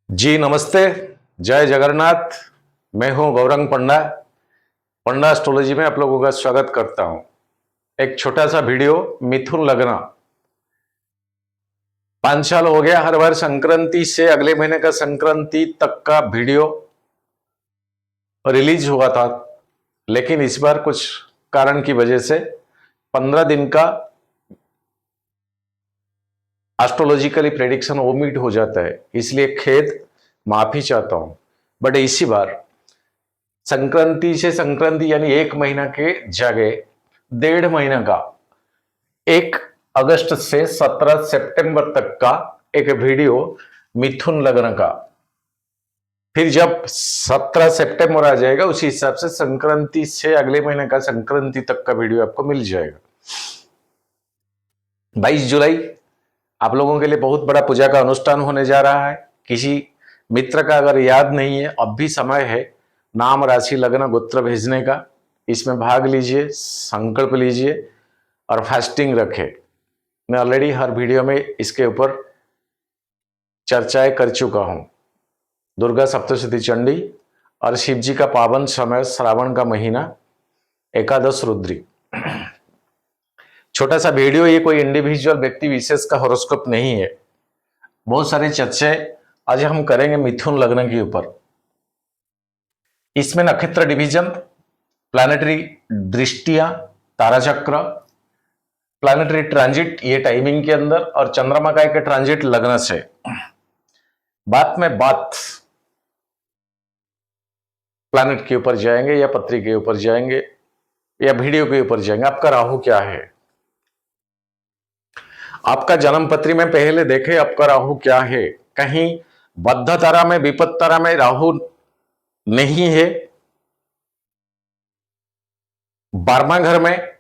जी नमस्ते। जय जगन्नाथ। मैं हूं गौरंग पंडा। पंडा एस्ट्रोलॉजी में आप लोगों का स्वागत करता हूं। एक छोटा सा वीडियो मिथुन लग्न 5 साल हो गया। हर बार संक्रांति से अगले महीने का संक्रांति तक का वीडियो रिलीज हुआ था, लेकिन इस बार कुछ कारण की वजह से 15 दिन का एस्ट्रोलॉजिकली प्रेडिक्शन ओमिट हो जाता है, इसलिए खेद माफी चाहता हूं। बट इसी बार संक्रांति से संक्रांति यानी 1 महीना के जगह 1.5 महीना का 1 अगस्त से 17 सितंबर तक का एक वीडियो मिथुन लग्न का, फिर जब 17 सितंबर आ जाएगा उसी हिसाब से संक्रांति से अगले महीने का संक्रांति तक का वीडियो आपको मिल जाएगा। 22 जुलाई आप लोगों के लिए बहुत बड़ा पूजा का अनुष्ठान होने जा रहा है। किसी मित्र का अगर याद नहीं है, अब भी समय है नाम राशि लग्न गोत्र भेजने का। इसमें भाग लीजिए, संकल्प लीजिए और फास्टिंग रखें। मैं ऑलरेडी हर वीडियो में इसके ऊपर चर्चाएं कर चुका हूं। दुर्गा सप्तशती चंडी और शिव जी का पावन समय श्रावण का महीना, एकादश रुद्री। छोटा सा वीडियो, ये कोई इंडिविजुअल व्यक्ति विशेष का हॉरोस्कोप नहीं है। बहुत सारी चर्चाएं आज हम करेंगे मिथुन लग्न के ऊपर। इसमें नक्षत्र डिवीजन, प्लैनेटरी दृष्टियां, ताराचक्र, प्लैनेटरी ट्रांजिट ये टाइमिंग के अंदर, और चंद्रमा का एक ट्रांजिट लग्न से। बात में बात प्लैनेट के ऊपर जाएंगे या पत्री के ऊपर जाएंगे या वीडियो के ऊपर जाएंगे। आपका राहु क्या है, आपका जन्म पत्री में पहले देखे आपका राहु क्या है। कहीं बद्ध तारा में, विपत्त तारा में राहु नहीं है, 12वां घर में,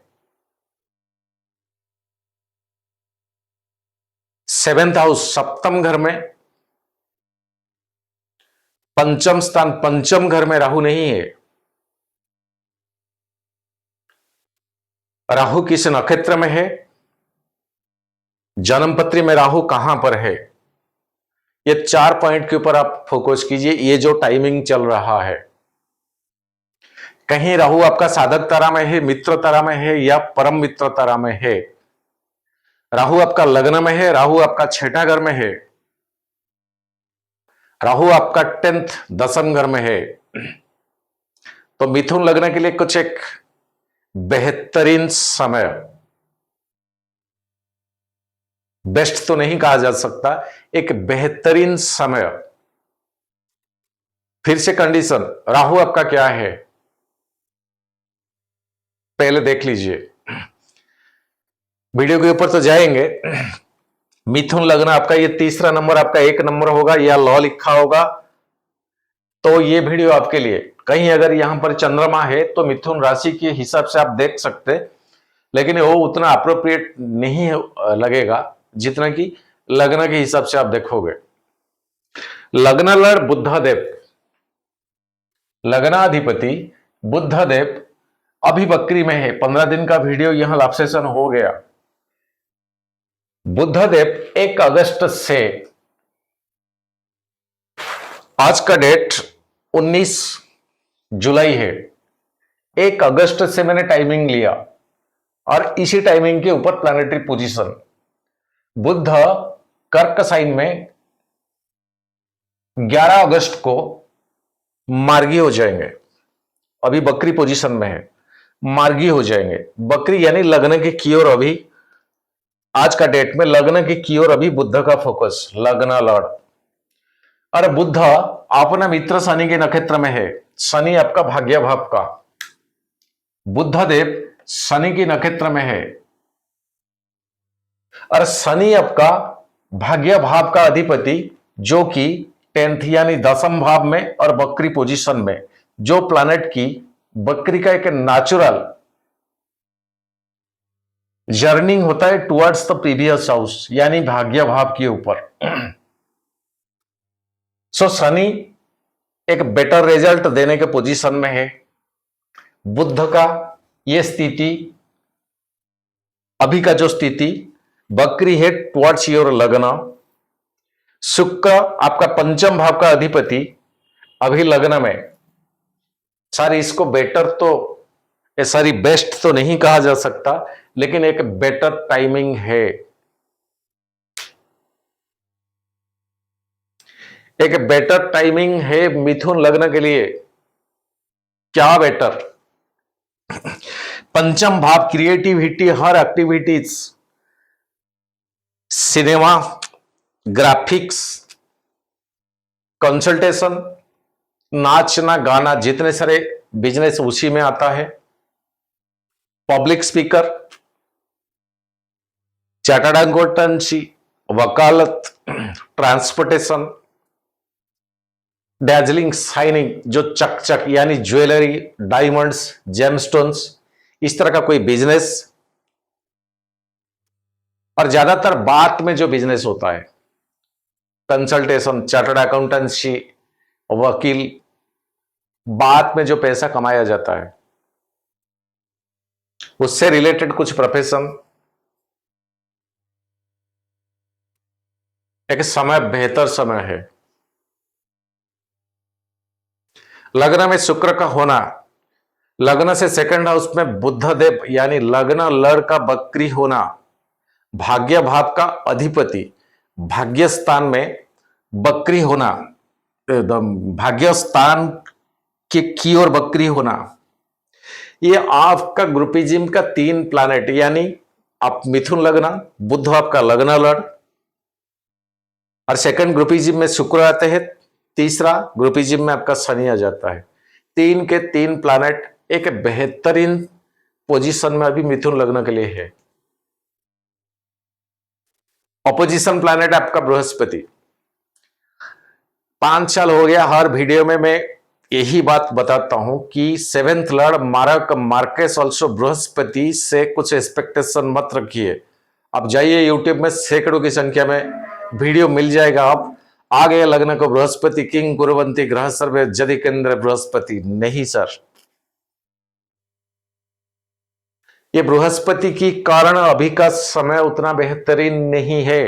7th हाउस सप्तम घर में, पंचम स्थान पंचम घर में राहु नहीं है। राहु किस नक्षत्र में है, जन्म पत्री में राहु कहां पर है, ये 4 पॉइंट के ऊपर आप फोकस कीजिए। ये जो टाइमिंग चल रहा है, कहीं राहु आपका साधक तारा में है, मित्र तारा में है या परम मित्र तारा में है। राहु आपका लग्न में है, राहु आपका 6ठा घर में है, राहु आपका 10th दसम घर में है। तो मिथुन लग्न के लिए कुछ एक बेहतरीन समय, बेस्ट तो नहीं कहा जा सकता, एक बेहतरीन समय। फिर से कंडीशन, राहु आपका क्या है पहले देख लीजिए। वीडियो के ऊपर तो जाएंगे। मिथुन लग्न आपका ये तीसरा नंबर, आपका 1 नंबर होगा या लॉ लिखा होगा, तो ये वीडियो आपके लिए। कहीं अगर यहां पर चंद्रमा है तो मिथुन राशि के हिसाब से आप देख सकते, लेकिन वो उतना अप्रोप्रिएट नहीं लगेगा जितना कि लग्न के हिसाब से आप देखोगे। लग्न लड़ बुद्धदेव, लग्नाधिपति बुद्धदेव अभी बकरी में है। 15 दिन का वीडियो यहां लाभ सेशन हो गया। बुद्धदेव 1 अगस्त से, आज का डेट 19 जुलाई है, 1 अगस्त से मैंने टाइमिंग लिया और इसी टाइमिंग के ऊपर प्लैनेटरी पोजीशन। बुध कर्क साइन में 11 अगस्त को मार्गी हो जाएंगे। अभी बकरी पोजीशन में है, मार्गी हो जाएंगे। बकरी यानी लग्न की ओर, अभी आज का डेट में लग्न की ओर अभी बुध का फोकस, लग्न लड़। और बुध अपना मित्र शनि के नक्षत्र में है। शनि आपका भाग्य भाव का, बुद्धदेव शनि के नक्षत्र में है और शनि आपका भाग्य भाव का अधिपति, जो कि 10th यानी 10th भाव में और बकरी पोजीशन में। जो प्लैनेट की बकरी का एक नेचुरल जर्निंग होता है टुवर्ड्स द प्रीवियस हाउस, यानी भाग्य भाव के ऊपर। सो शनि एक बेटर रिजल्ट देने के पोजीशन में है। बुध का यह स्थिति, अभी का जो स्थिति, बकरी है टुवर्ड्स योर लग्न, शुक्र आपका पंचम भाव का अधिपति अभी लग्न में। सर इसको बेटर तो, ये सारी बेस्ट तो नहीं कहा जा सकता, लेकिन एक बेटर टाइमिंग है, एक बेटर टाइमिंग है मिथुन लग्न के लिए। क्या बेटर? पंचम भाव क्रिएटिविटी, हर एक्टिविटीज, सिनेमा, ग्राफिक्स, कंसल्टेशन, नाचना गाना, जितने सारे बिजनेस उसी में आता है। पब्लिक स्पीकर, चार्टर्ड अकाउंटेंसी, वकालत, ट्रांसपोर्टेशन, डैजलिंग शाइनिंग, जो चकचक यानी ज्वेलरी, डायमंड्स, जेमस्टोन्स, इस तरह का कोई बिजनेस। और ज्यादातर बात में जो बिजनेस होता है, कंसल्टेशन, चार्टर्ड अकाउंटेंसी, वकील, बात में जो पैसा कमाया जाता है, उससे रिलेटेड कुछ प्रोफेशन। एक समय बेहतर समय है। लग्न में शुक्र का होना, लग्न से सेकंड हाउस में बुध देव यानी लग्न लड़ का बकरी होना, भाग्य भाव का अधिपति भाग्य स्थान में बकरी होना, भाग्य स्थान की ओर बकरी होना, ये आपका ग्रुपिज्म का 3 प्लैनेट, यानी आप मिथुन लग्न, बुध आपका लग्न लड़, और सेकंड ग्रुपिज्म में शुक्र आते हैं, तीसरा ग्रुपिज्म में आपका शनि आ जाता है। 3 के 3 प्लैनेट एक बेहतरीन पोजीशन में अभी मिथुन लग्न के लिए है। ऑपोजिशन प्लैनेट आपका बृहस्पति। 5 साल हो गया, हर वीडियो में मैं यही बात बताता हूं कि 7th लॉर्ड मारक मार्केस ऑल्सो बृहस्पति से कुछ एक्सपेक्टेशन मत रखिए। अब जाइए यूट्यूब में सैकड़ों की संख्या में वीडियो मिल जाएगा। आप आ गए लग्न को बृहस्पति किंग कुरवंती ग्रह सर्वे जदि केंद्र बृहस्पति, नहीं सर, ये बृहस्पति की कारण अभी का समय उतना बेहतरीन नहीं है,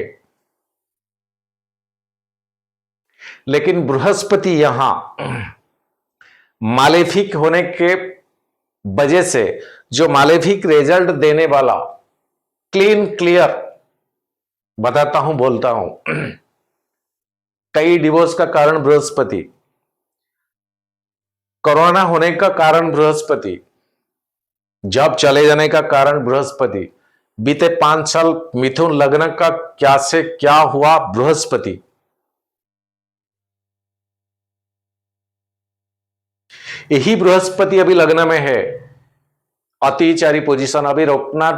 लेकिन बृहस्पति यहां मालेफिक होने के वजह से जो मालेफिक रिजल्ट देने वाला, क्लीन क्लियर बताता हूं, बोलता हूं, कई डिवोर्स का कारण बृहस्पति, कोरोना होने का कारण बृहस्पति, जॉब चले जाने का कारण बृहस्पति, बीते 5 साल मिथुन लग्न का क्या से क्या हुआ बृहस्पति। यही बृहस्पति अभी लग्न में है, अतिचारी पोजीशन, अभी रोकना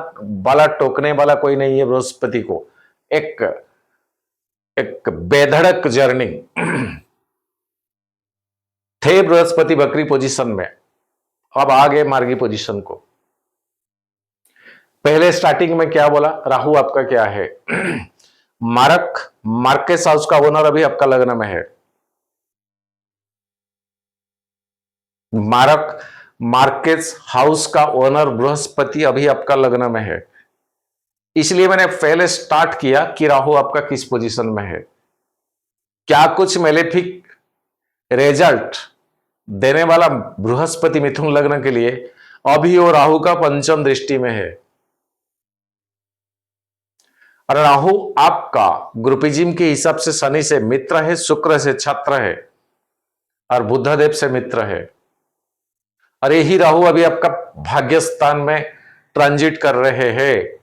वाला टोकने वाला कोई नहीं है बृहस्पति को। एक बेधड़क जर्नी थे बृहस्पति बकरी पोजीशन में, अब आ गए मार्गी पोजीशन को। पहले स्टार्टिंग में क्या बोला, राहु आपका क्या है मार्केस हाउस का ओनर अभी आपका लग्न में है। मार्केस हाउस का ओनर बृहस्पति अभी आपका लग्न में है, इसलिए मैंने पहले स्टार्ट किया कि राहु आपका किस पोजीशन में है, क्या कुछ मेलेफिक रिजल्ट देने वाला बृहस्पति मिथुन लग्न के लिए अभी वो राहु का पंचम दृष्टि में है। और राहु आपका ग्रुपिज्म के हिसाब से शनि से मित्र है, शुक्र से छात्र है, और बुधदेव से मित्र है। और यही राहु अभी आपका भाग्य स्थान में ट्रांजिट कर रहे हैं,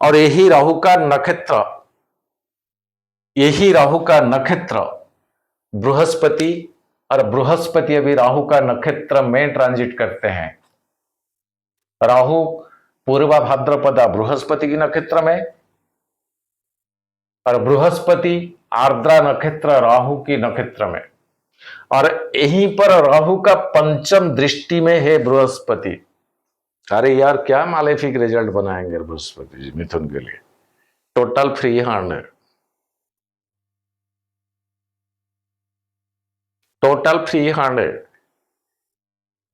और यही राहु का नक्षत्र बृहस्पति, और बृहस्पति अभी राहु का नक्षत्र में ट्रांजिट करते हैं। राहु पूर्वा भाद्रपदा बृहस्पति की नक्षत्र में, और बृहस्पति आर्द्रा नक्षत्र राहु की नक्षत्र में, और यहीं पर राहु का पंचम दृष्टि में है बृहस्पति। अरे यार क्या मालेफिक रिजल्ट बनाएंगे बृहस्पति जी मिथुन के लिए, टोटल फ्री हैंड है, टोटल फ्री हैंड है।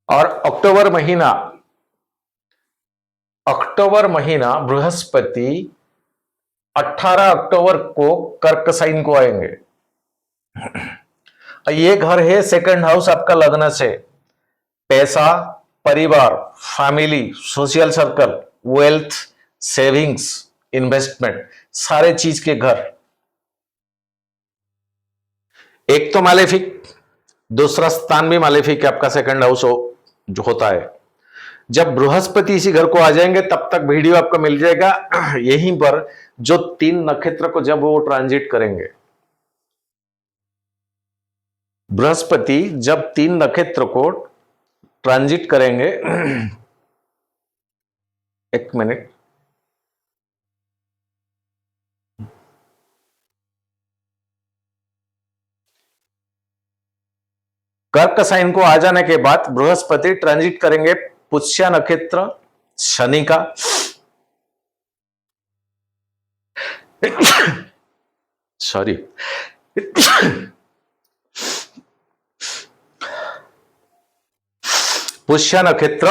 और अक्टूबर महीना बृहस्पति 18 अक्टूबर को कर्क साइन को आएंगे। ये घर है सेकंड हाउस आपका लग्न से, पैसा, परिवार, family, social circle, wealth, savings, investment, सारे चीज के घर। एक तो मालेफिक, दूसरा स्थान भी मालेफिक है आपका, सेकंड हाउस जो होता है। जब बृहस्पति इसी घर को आ जाएंगे तब तक वीडियो आपको मिल जाएगा यहीं पर, जो 3 नक्षत्र को जब वो ट्रांजिट करेंगे। बृहस्पति जब 3 नक्षत्र को ट्रांजिट करेंगे एक मिनट, कर्क साइन को आ जाने के बाद बृहस्पति ट्रांजिट करेंगे पुष्य नक्षत्र शनि का। सॉरी पुष्य नक्षत्र,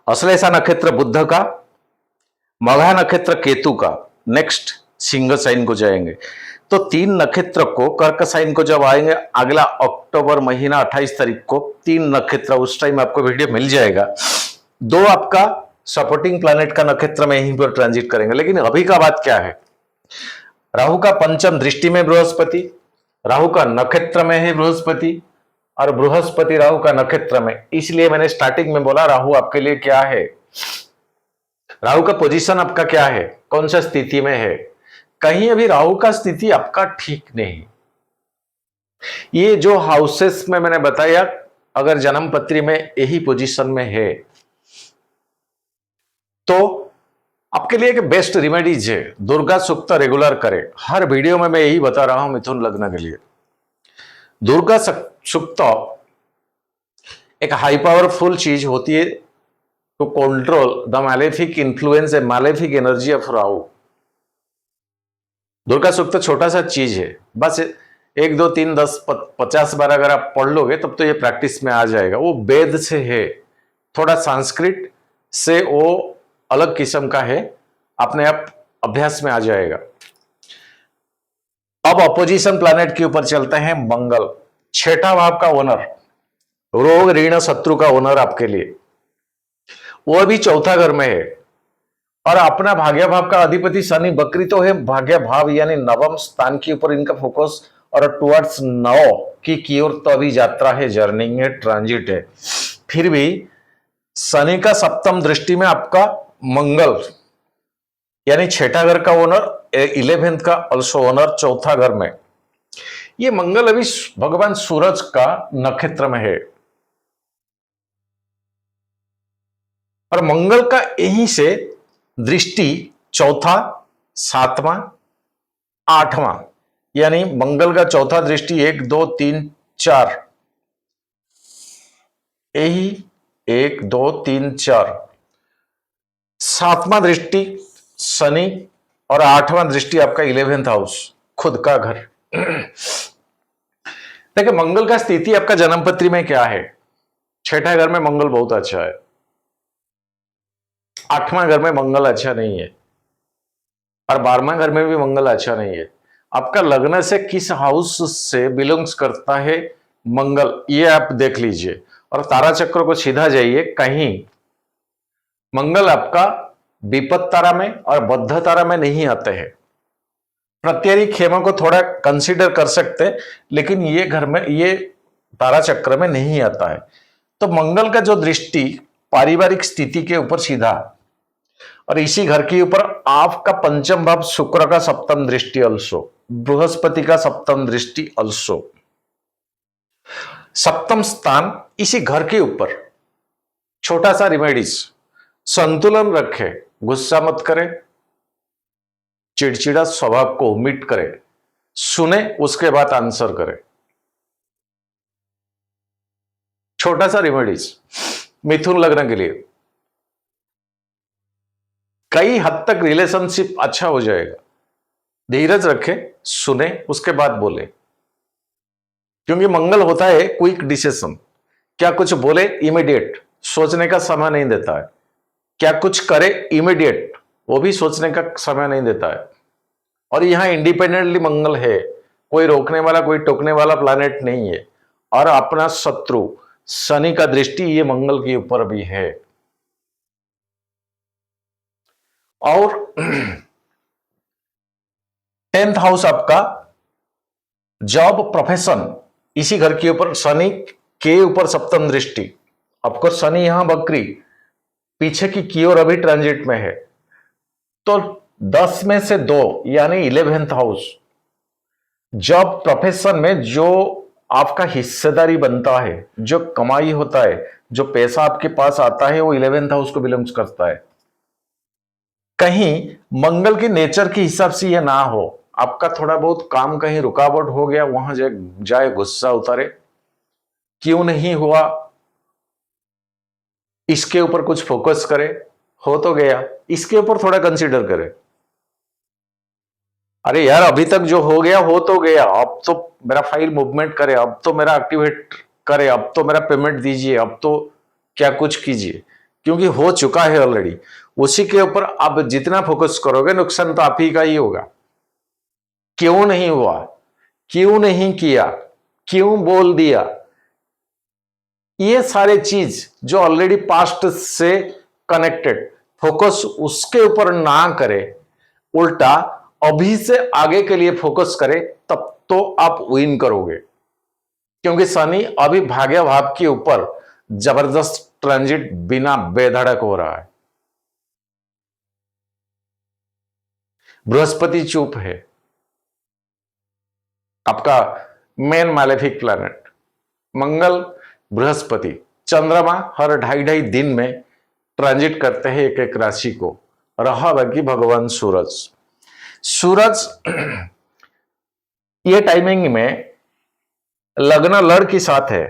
अश्लेषा नक्षत्र बुध का, मघा नक्षत्र केतु का, नेक्स्ट सिंह साइन को जाएंगे। तो 3 नक्षत्र को कर्क साइन को जब आएंगे अगला अक्टूबर महीना 28 तारीख को 3 नक्षत्र, उस टाइम आपको वीडियो मिल जाएगा। 2 आपका सपोर्टिंग प्लैनेट का नक्षत्र में यहीं पर ट्रांजिट करेंगे। लेकिन अभी का बात क्या है, राहु का पंचम दृष्टि में बृहस्पति, राहु का नक्षत्र में है बृहस्पति, और बृहस्पति राहु का नक्षत्र में। इसलिए मैंने स्टार्टिंग में बोला राहु आपके लिए क्या है, राहु का पोजीशन आपका क्या है, कौन सा स्थिति में है। कहीं अभी राहु का स्थिति आपका ठीक नहीं। ये जो हाउसेस में मैंने बताया, अगर जन्म पत्री में यही पोजीशन में है तो आपके लिए एक बेस्ट रेमेडीज है, दुर्गा सूक्त रेगुलर करें। हर वीडियो में मैं यही बता रहा हूं मिथुन लग्न के लिए। दुर्गा सूक्त एक हाई पावरफुल चीज होती है to control the malefic influence a malefic energy of Rahu. Durga Sukta छोटा सा चीज है, बस 1 2 3 10 50 बार अगर आप पढ़ लोगे तब तो ये प्रैक्टिस में आ जाएगा। वो वेद से है, थोड़ा संस्कृत से वो अलग किस्म का है, अपने आप अभ्यास में आ जाएगा। अब अपोजिशन प्लैनेट के ऊपर चलते हैं। मंगल 6ठा भाव का ओनर, रोग ऋण शत्रु का ओनर आपके लिए, वो भी 4था घर में है। और अपना भाग्य भाव का अधिपति शनि बकरी तो है, भाग्य भाव यानी नवम स्थान के ऊपर इनका फोकस, और टुवर्ड्स 9 की ओर तो अभी यात्रा है, जर्निंग है, ट्रांजिट है। फिर भी शनि का सप्तम दृष्टि में आपका मंगल यानी 6ठा घर का ओनर, 11th का ऑल्सो ओनर 4था घर में। ये मंगल अभी भगवान सूरज का नक्षत्र में है, और मंगल का यहीं से दृष्टि 4था, 7वां, 8वां, यानी मंगल का 4था दृष्टि 1 2 3 4, यही 1 2 3 4, 7वां दृष्टि शनि, और 8वां दृष्टि आपका 11th हाउस, खुद का घर। देखिए मंगल का स्थिति आपका जन्मपत्री में क्या है। 6ठा घर में मंगल बहुत अच्छा है, 8वां घर में मंगल अच्छा नहीं है, और 12वां घर में भी मंगल अच्छा नहीं है। आपका लग्न से किस हाउस से बिलोंग्स करता है मंगल, ये आप देख लीजिए, और तारा चक्र को सीधा जाइए। कहीं मंगल आपका विपद तारा में और बद्ध तारा में नहीं आते हैं। प्रत्यरी खेमों को थोड़ा कंसीडर कर सकते, लेकिन ये घर में, ये तारा चक्र में नहीं आता है। तो मंगल का जो दृष्टि पारिवारिक स्थिति के ऊपर सीधा, और इसी घर के ऊपर आपका पंचम भाव शुक्र का सप्तम दृष्टि अल्सो, बृहस्पति का सप्तम दृष्टि अल्सो, सप्तम स्थान इसी घर के ऊपर। छोटा सा रिमेडीज, संतुलन रखे, गुस्सा मत करे, चिड़चिड़ा स्वभाव को ओमिट करे, सुने उसके बाद आंसर करे। छोटा सा रेमेडीज मिथुन लग्न के लिए, कई हद तक रिलेशनशिप अच्छा हो जाएगा। धीरज रखे, सुने उसके बाद बोले, क्योंकि मंगल होता है क्विक डिसीजन। क्या कुछ बोले इमीडिएट, सोचने का समय नहीं देता है। क्या कुछ करे इमीडिएट, वो भी सोचने का समय नहीं देता है। और यहां इंडिपेंडेंटली मंगल है, कोई रोकने वाला कोई टोकने वाला प्लैनेट नहीं है। और अपना शत्रु शनि का दृष्टि ये मंगल के ऊपर भी है। और 10th हाउस आपका जॉब प्रोफेशन, इसी घर के ऊपर शनि के ऊपर सप्तम दृष्टि। ऑफकोर्स शनि यहां बकरी पीछे की ओर अभी ट्रांजिट में है, तो 10 में से 2 यानी 11th हाउस, जॉब प्रोफेशन में जो आपका हिस्सेदारी बनता है, जो कमाई होता है, जो पैसा आपके पास आता है, वो 11th हाउस को बिलोंग्स करता है। कहीं मंगल की नेचर के हिसाब से यह ना हो, आपका थोड़ा बहुत काम कहीं रुकावट हो गया, वहां जाए गुस्सा उतारे, क्यों नहीं हुआ इसके ऊपर कुछ फोकस करे, हो तो गया इसके ऊपर थोड़ा कंसीडर करे। अरे यार अभी तक जो हो गया हो तो गया, अब तो मेरा फाइल मूवमेंट करे, अब तो मेरा एक्टिवेट करे, अब तो मेरा पेमेंट दीजिए, अब तो क्या कुछ कीजिए, क्योंकि हो चुका है ऑलरेडी। उसी के ऊपर अब जितना फोकस करोगे नुकसान तो आप ही का ही होगा। क्यों नहीं हुआ, क्यों नहीं किया, क्यों बोल दिया, ये सारे चीज जो ऑलरेडी पास्ट से कनेक्टेड, फोकस उसके ऊपर ना करे, उल्टा अभी से आगे के लिए फोकस करे, तब तो आप विन करोगे। क्योंकि शनि अभी भाग्य भाव के ऊपर जबरदस्त ट्रांजिट बिना बेधड़क हो रहा है। बृहस्पति चुप है, आपका मेन मैलेफिक प्लैनेट। मंगल बृहस्पति चंद्रमा हर 2.5 दिन में ट्रांजिट करते हैं एक एक राशि को। रहा बाकी भगवान सूरज। सूरज ये टाइमिंग में लग्न लड़ के साथ है,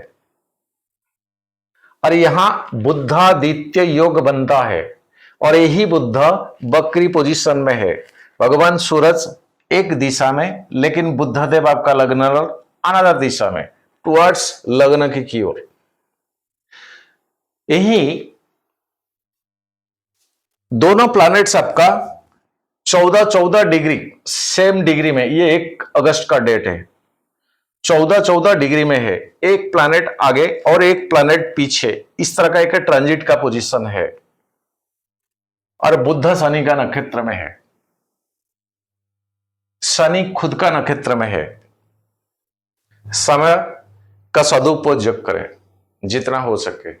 और यहां बुद्धादित्य योग बनता है, और यही बुद्ध बकरी पोजीशन में है। भगवान सूरज एक दिशा में, लेकिन बुद्धदेव आपका लग्न लड़ अनदर दिशा में, टुवर्ड्स लग्न की ओर। यही दोनों प्लैनेट्स आपका 14-14 डिग्री सेम डिग्री में, ये 1 अगस्त का डेट है, 14-14 डिग्री में है, एक प्लैनेट आगे और एक प्लैनेट पीछे, इस तरह का एक ट्रांजिट का पोजीशन है। और बुध शनि का नक्षत्र में है, शनि खुद का नक्षत्र में है। समय का सदुपयोग करें जितना हो सके।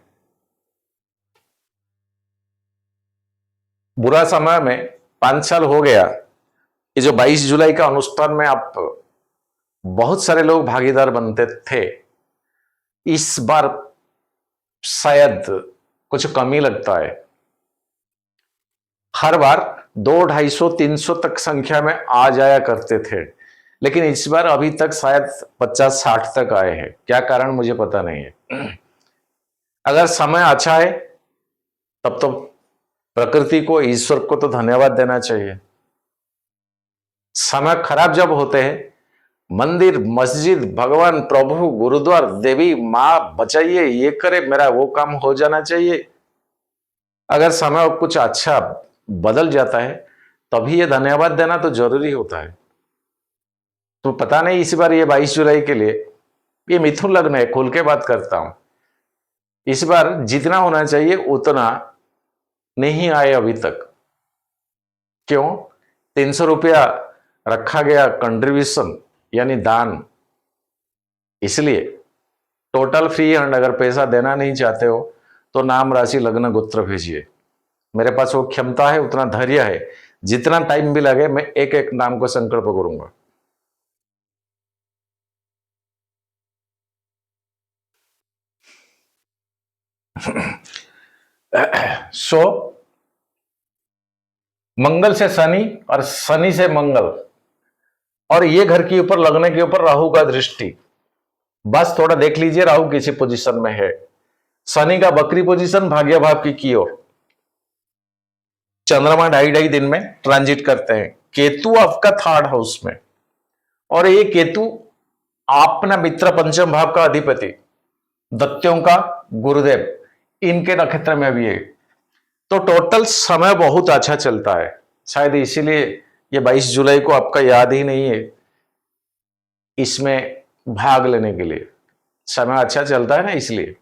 बुरा समय में 5 साल हो गया, ये जो 22 जुलाई का अनुष्ठान में आप बहुत सारे लोग भागीदार बनते थे, इस बार शायद कुछ कमी लगता है। हर बार 200, 250, 300 तक संख्या में आ जाया करते थे, लेकिन इस बार अभी तक शायद 50, 60 तक आए हैं। क्या कारण मुझे पता नहीं है। अगर समय अच्छा है तब तो प्रकृति को, ईश्वर को तो धन्यवाद देना चाहिए। समय खराब जब होते हैं, मंदिर, मस्जिद, भगवान, प्रभु, गुरुद्वार, देवी मां बचाइए, ये करे, मेरा वो काम हो जाना चाहिए। अगर समय कुछ अच्छा बदल जाता है तभी ये धन्यवाद देना तो जरूरी होता है। तो पता नहीं इस बार ये 22 जुलाई के लिए, ये मिथुन लग्न है, खोल के बात करता हूं, इस बार जितना होना चाहिए उतना नहीं आए अभी तक। क्यों? 300 रुपया रखा गया कंट्रीब्यूशन यानी दान, इसलिए टोटल फ्री हैंड। अगर पैसा देना नहीं चाहते हो तो नाम, राशि, लग्न, गोत्र भेजिए। मेरे पास वो क्षमता है, उतना धैर्य है, जितना टाइम भी लगे मैं एक एक नाम को संकल्प करूंगा। सो मंगल से शनि और शनि से मंगल, और ये घर के ऊपर लगने के ऊपर राहु का दृष्टि। बस थोड़ा देख लीजिए राहु किसी पोजीशन में है। शनि का बकरी पोजीशन भाग्य भाव की ओर। चंद्रमा 2.5 दिन में ट्रांजिट करते हैं। केतु आपका 3rd हाउस में, और ये केतु अपना मित्र पंचम भाव का अधिपति, दत्यों का गुरुदेव, इनके नक्षत्र में भी है। तो टोटल समय बहुत अच्छा चलता है। शायद इसीलिए ये 22 जुलाई को आपका याद ही नहीं है इसमें भाग लेने के लिए। समय अच्छा चलता है ना, इसलिए।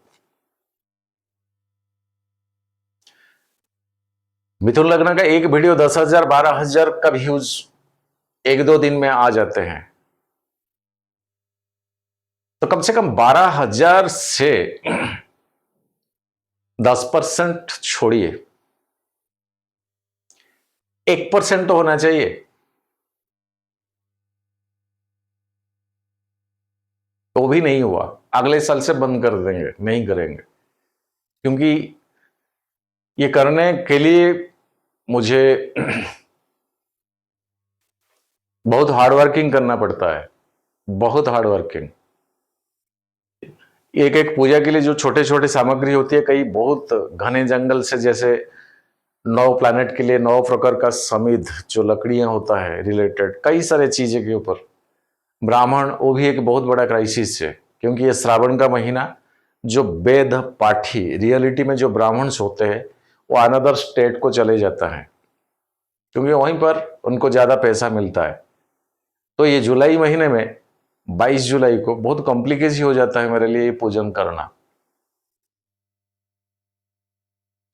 मिथुन लग्न का एक वीडियो 10,000 12,000 का व्यूज एक दो दिन में आ जाते हैं। तो कम से कम 12,000 से 10% छोड़िए, 1% तो होना चाहिए। तो भी नहीं हुआ, अगले साल से बंद कर देंगे, नहीं करेंगे। क्योंकि ये करने के लिए मुझे बहुत हार्ड वर्किंग करना पड़ता है, बहुत हार्ड वर्किंग। एक एक पूजा के लिए जो छोटे छोटे सामग्री होती है, कई बहुत घने जंगल से, जैसे 9 प्लैनेट के लिए 9 प्रकार का समिध जो लकड़ियां होता है रिलेटेड, कई सारे चीजें के ऊपर ब्राह्मण, वो भी एक बहुत बड़ा क्राइसिस है। क्योंकि ये श्रावण का महीना, जो वेद पाठी रियलिटी में जो ब्राह्मण्स होते हैं वो अनदर स्टेट को चले जाता है, क्योंकि वहीं पर उनको ज्यादा पैसा मिलता है। तो ये जुलाई महीने में 22 जुलाई को बहुत कॉम्प्लिकेशन हो जाता है मेरे लिए ये पूजन करना।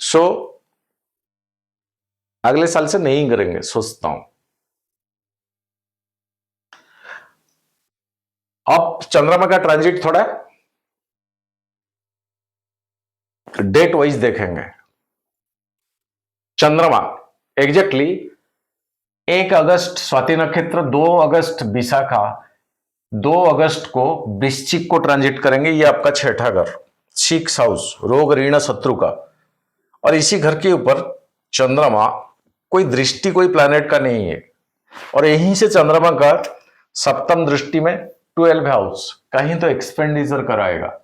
सो अगले साल से नहीं करेंगे, सोचता हूं। अब चंद्रमा का ट्रांजिट थोड़ा डेट वाइज देखेंगे। चंद्रमा एग्जैक्टली 1 अगस्त स्वाति नक्षत्र, 2 अगस्त विशाखा, 2 अगस्त को वृश्चिक को ट्रांजिट करेंगे। ये आपका छठा घर, 6th हाउस, रोग ऋण शत्रु का। और इसी घर के ऊपर चंद्रमा, कोई दृष्टि कोई प्लैनेट का नहीं है, और यहीं से चंद्रमा का सप्तम दृष्टि में 12 हाउस, कहीं तो एक्सपेंडिचर कराएगा।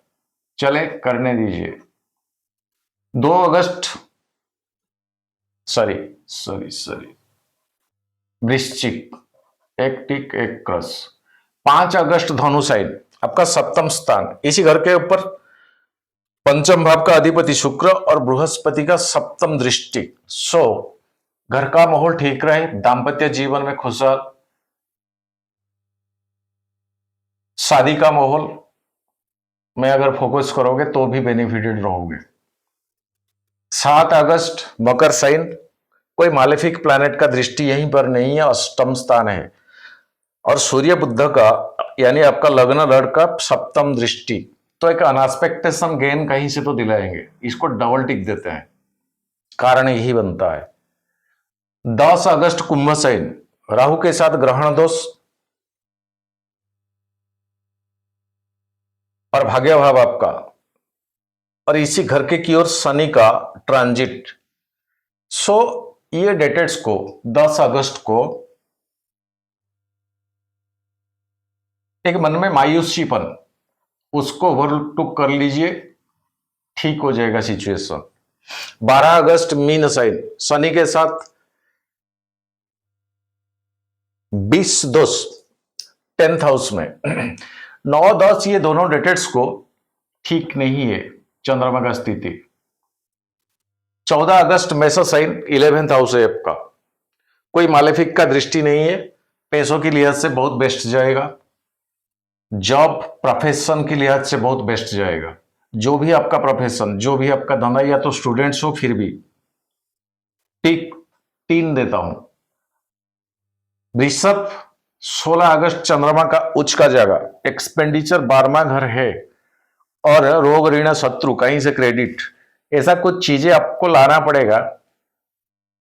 चले करने दीजिए। 2 अगस्त सॉरी वृश्चिक, एक टिक एक क्रस। 5 अगस्त धनु साइन, आपका सप्तम स्थान, इसी घर के ऊपर पंचम भाव का अधिपति शुक्र और बृहस्पति का सप्तम दृष्टि। सो घर का माहौल ठीक रहे, दाम्पत्य जीवन में खुशहाल, शादी का माहौल में अगर फोकस करोगे तो भी बेनिफिटेड रहोगे। 7 अगस्त मकर साइन, कोई मालेफिक प्लैनेट का दृष्टि यहीं पर नहीं है, अष्टम स्थान है। और सूर्य बुध का, यानी आपका लग्न लड़ का सप्तम दृष्टि, तो एक अनएक्सपेक्टेशन गेन कहीं से तो दिलाएंगे। इसको डबल टिक देते हैं, कारण यही बनता है। 10 अगस्त कुंभ साइन, राहु के साथ ग्रहण दोष और भाग्य भाव आपका, और इसी घर के की ओर शनि का ट्रांजिट। सो ये डेटेड्स को 10 अगस्त को एक मन में मायूसीपन, उसको ओवरलुक कर लीजिए, ठीक हो जाएगा सिचुएशन। 12 अगस्त मीन साइन, शनि के साथ 20 दोष 10th हाउस में। 9-10 ये दोनों डेटेड्स को ठीक नहीं है चंद्रमा का स्थिति। 14 अगस्त मेष साइन, 11th हाउस है आपका, कोई मालेफिक का दृष्टि नहीं है, पैसों की लिहाज से बहुत बेस्ट जाएगा, जॉब प्रोफेशन की लिहाज से बहुत बेस्ट जाएगा। जो भी आपका प्रोफेशन, जो भी आपका धंधा, या तो स्टूडेंट्स हो, फिर भी टिक 3 देता हूं। वृषभ 16 अगस्त चंद्रमा का उच्च का जाएगा, एक्सपेंडिचर 12वां घर है, और रोग ऋण शत्रु, कहीं से क्रेडिट, ऐसा कुछ चीजें आपको लाना पड़ेगा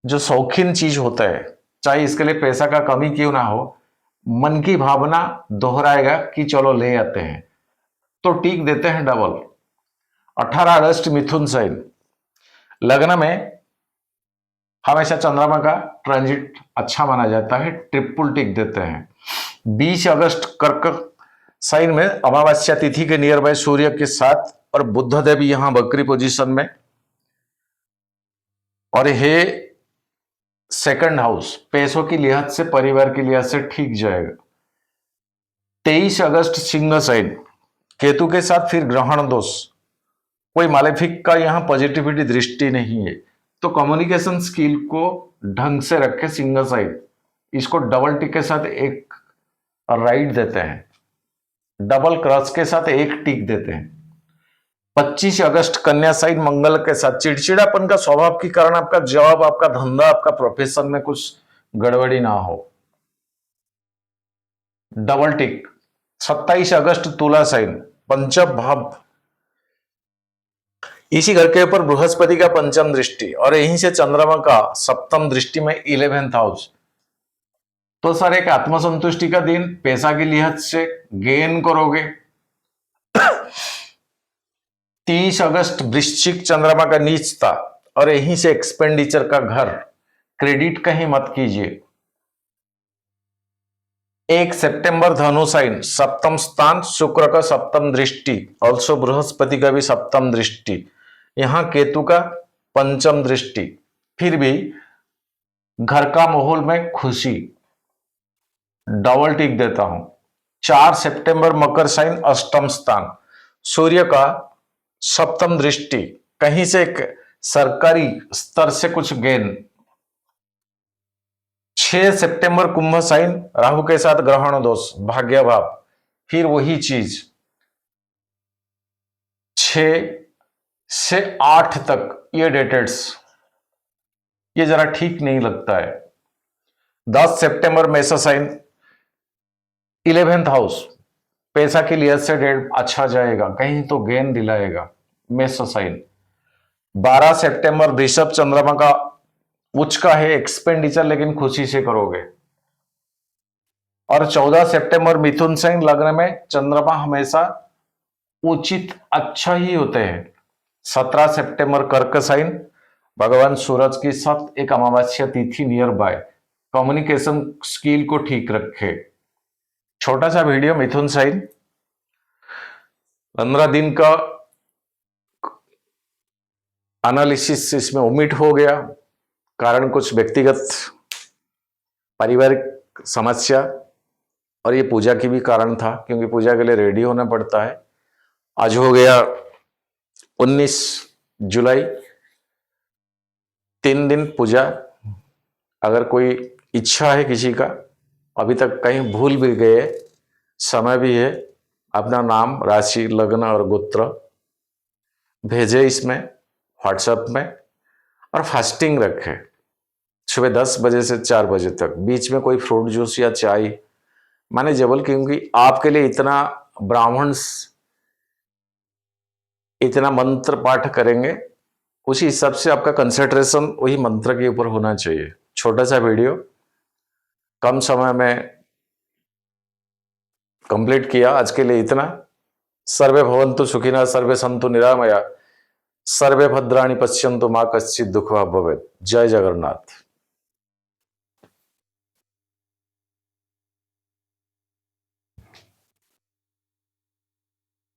जो शौकीन चीज होता है, चाहे इसके लिए पैसा का कमी क्यों ना हो, मन की भावना दोहराएगा कि चलो ले आते हैं, तो टिक देते हैं डबल। 18 अगस्त मिथुन साइन, लग्न में हमेशा चंद्रमा का ट्रांजिट अच्छा माना जाता है, ट्रिपल टिक देते हैं। 20 अगस्त कर्क साइन में अमावस्या तिथि के नियर बाय सूर्य के साथ, और बुध देव यहां बकरी पोजीशन में, और ये 2nd हाउस, पैसों की लिहाज से, परिवार की लिहाज से ठीक जाएगा। 23 अगस्त सिंह साइन, केतु के साथ फिर ग्रहण दोष, कोई मालेफिक का यहां पॉजिटिविटी दृष्टि नहीं है, तो कम्युनिकेशन स्किल को ढंग से रखे सिंगल साइड। इसको डबल टिक के साथ एक राइट देते हैं, डबल क्रॉस के साथ एक टिक देते हैं। 25 अगस्त कन्या साइड मंगल के साथ चिड़चिड़ापन का स्वभाव के कारण आपका जॉब, आपका धंधा, आपका प्रोफेशन में कुछ गड़बड़ी ना हो, डबल टिक। 27 अगस्त तुला साइन पंचम भाव, इसी घर के ऊपर बृहस्पति का पंचम दृष्टि और यहीं से चंद्रमा का सप्तम दृष्टि में 11th हाउस। तो सर एक आत्मसंतुष्टि का दिन, पैसा की लिहाज से गेन करोगे। 30 अगस्त वृश्चिक चंद्रमा का नीचता और यहीं से एक्सपेंडिचर का घर, क्रेडिट कहीं मत कीजिए। 1 सितंबर धनु साइन सप्तम स्थान, शुक्र का सप्तम दृष्टि, ऑल्सो बृहस्पति का भी सप्तम दृष्टि, यहां केतु का पंचम दृष्टि। फिर भी घर का माहौल में खुशी, डबल टिक देता हूं। 4 सितंबर मकर साइन अष्टम स्थान, सूर्य का सप्तम दृष्टि, कहीं से एक सरकारी स्तर से कुछ गेन। 6 सितंबर कुंभ साइन राहु के साथ ग्रहण दोष, भाग्य भाव, फिर वही चीज। 6 से 8 तक ये डेटेड्स, ये जरा ठीक नहीं लगता है। 10 सितंबर मेष साइन 11th हाउस, पैसा की लिहाज से डेट अच्छा जाएगा, कहीं तो गेन दिलाएगा मेष साइन। 12 सितंबर वृषभ चंद्रमा का उच्च का है एक्सपेंडिचर, लेकिन खुशी से करोगे। और 14 सितंबर मिथुन साइन लग्न में चंद्रमा हमेशा उचित अच्छा ही होते हैं। 17 सितंबर कर्क साइन भगवान सूरज की साथ एक अमावस्या तिथि नियर बाय, कम्युनिकेशन स्किल को ठीक रखे। छोटा सा वीडियो मिथुन साइन, 15 दिन का एनालिसिस इसमें ओमिट हो गया, कारण कुछ व्यक्तिगत पारिवारिक समस्या और ये पूजा की भी कारण था, क्योंकि पूजा के लिए रेडी होना पड़ता है। आज हो गया 19 जुलाई, 3 दिन पूजा। अगर कोई इच्छा है किसी का, अभी तक कहीं भूल भी गए, समय भी है, अपना नाम, राशि, लग्न और गोत्र भेजे इसमें व्हाट्सएप में, और फास्टिंग रखे सुबह 10 बजे से 4 बजे तक, बीच में कोई फ्रूट जूस या चाय मैनेजेबल, क्योंकि आपके लिए इतना ब्राह्मण इतना मंत्र पाठ करेंगे, उसी हिसाब से आपका कंसंट्रेशन वही मंत्र के ऊपर होना चाहिए। छोटा सा वीडियो कम समय में कंप्लीट किया, आज के लिए इतना। सर्वे भवन्तु सुखिनः, सर्वे सन्तु निरामया, सर्वे भद्राणि पश्यन्तु मा कश्चित् दुःखभाग् भवेत्। जय जगन्नाथ।